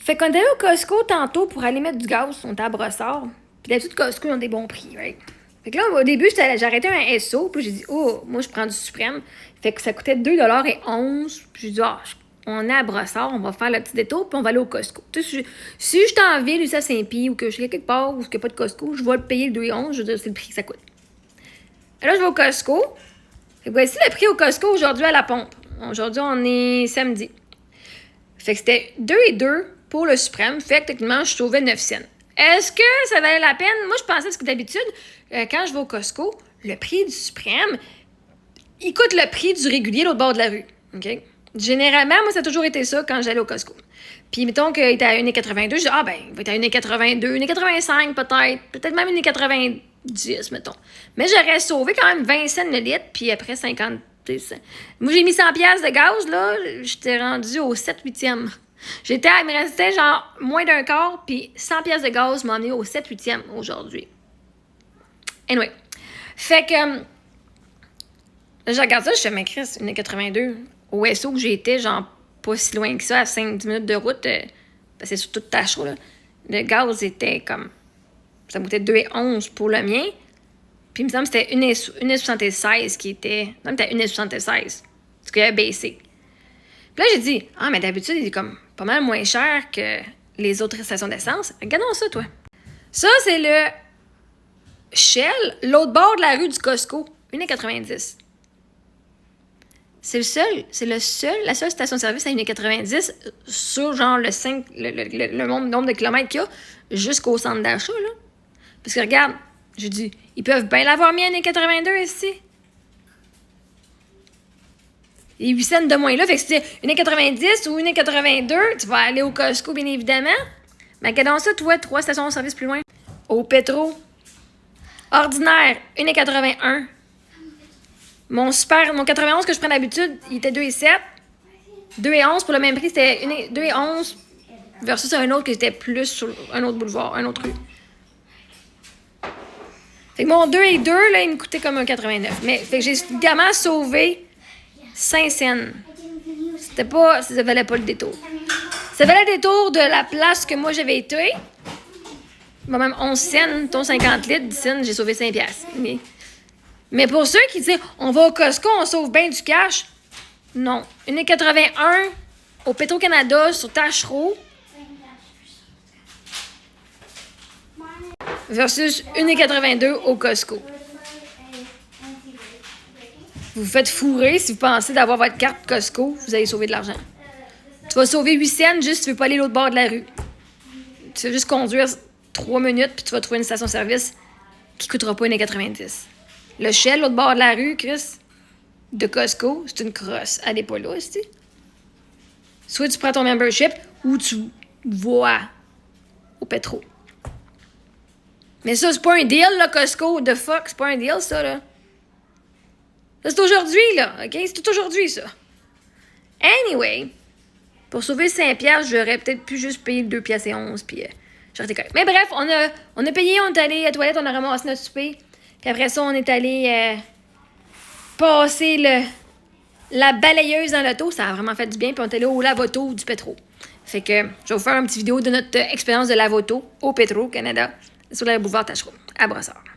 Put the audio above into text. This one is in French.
Fait qu'on est allé au Costco tantôt pour aller mettre du gaz. On était à Brossard. Puis d'habitude, Costco, ils ont des bons prix, right? Fait que là, au début, j'ai arrêté un SO. Puis j'ai dit, oh, moi, je prends du suprême. Fait que ça coûtait 2,11 $. Puis j'ai dit, ah, on est à Brossard, on va faire le petit détour, puis on va aller au Costco. Tu sais, si je suis en ville, ici à Saint-Pierre, ou que je suis quelque part, ou qu'il n'y a pas de Costco, je vais le payer le 2,11 $. Je veux dire, c'est le prix que ça coûte. Et là, je vais au Costco. Fait que voici le prix au Costco aujourd'hui à la pompe. Aujourd'hui, on est samedi. Fait que c'était 2,2 $ pour le suprême. Fait que techniquement, je sauvais 9 cents. Est-ce que ça valait la peine? Moi, je pensais, parce que d'habitude, quand je vais au Costco, le prix du suprême, il coûte le prix du régulier l'autre bord de la rue. OK? Généralement, moi, ça a toujours été ça quand j'allais au Costco. Puis, mettons qu'il était à 1,82 $, je dis, ah ben, il va être à 1,82 $, 1,85 $, peut-être même 1,90 $, mettons. Mais j'aurais sauvé quand même 20 cents le litre, puis après 50 cents. Moi, j'ai mis 100 $ de gaz, là, j'étais rendu au 7/8e. Il me restait genre moins d'un quart, puis 100 $ de gaz m'a emmené au 7/8e aujourd'hui. Anyway. Fait que, là, je regarde ça, je fais, mais Chris, 1,82 $. Au SO que j'étais, genre, pas si loin que ça, à 5-10 minutes de route, parce que c'est sur toute Tachereau, là. Le gaz était comme, ça me coûtait 2,11 $ pour le mien. Puis il me semble que c'était 1,76 $ qui était, non, c'était 1,76 $. Ce qui est basic. Puis là, j'ai dit, ah, mais d'habitude, il est comme pas mal moins cher que les autres stations d'essence. Regardons ça, toi. Ça, c'est le Shell, l'autre bord de la rue du Costco, 1,90 $. C'est la seule station-service à 1,90 $ sur genre le nombre de kilomètres qu'il y a jusqu'au centre d'achat, là. Parce que regarde, je dis, ils peuvent bien l'avoir mis à 1,82 $ ici. Et 8 cents de moins là, fait que si c'est 1,90 $ ou 1,82 $, tu vas aller au Costco, bien évidemment. Mais regardons ça, toi, 3 stations-service plus loin. Au Petro. Ordinaire, 1,81 $. Mon 91 que je prends d'habitude, il était 2,7 $. 2,11 $ pour le même prix, c'était 2,11 $ versus un autre qui était plus sur un autre boulevard, un autre rue. Fait que mon 2,2 $, là, il me coûtait comme un 89. Mais fait que j'ai également sauvé 5 cents. Ça valait pas le détour. Ça valait le détour de la place que moi j'avais été. Bon, même 11 cents, ton 50 litres, 10 cents, j'ai sauvé 5 $. Mais pour ceux qui disent, on va au Costco, on sauve bien du cash. Non. 1,81 $ au Petro-Canada sur Tachereau versus 1,82 $ au Costco. Vous vous faites fourrer si vous pensez d'avoir votre carte Costco, vous allez sauver de l'argent. Tu vas sauver 8 cents juste si tu veux pas aller l'autre bord de la rue. Tu vas juste conduire 3 minutes puis tu vas trouver une station-service qui coûtera pas 1,90 $. Le Shell, l'autre bord de la rue, Chris, de Costco, c'est une crosse. Elle n'est pas là, tu sais. Soit tu prends ton membership ou tu vas au Petro. Mais ça, c'est pas un deal, là, Costco. The fuck, c'est pas un deal, ça, là. Ça, c'est aujourd'hui, là, OK? C'est tout aujourd'hui, ça. Anyway, pour sauver 5 $, j'aurais peut-être pu juste payer 2,11 $, puis j'aurais été correct. Mais bref, on a payé, on est allé à la toilette, on a ramassé notre souper. Puis après ça, on est allé passer la balayeuse dans l'auto. Ça a vraiment fait du bien. Puis on est allé au lave-auto du Petro. Fait que je vais vous faire une petite vidéo de notre expérience de lave-auto au Petro, Canada, sur le boulevard Tachereau, à Brossard.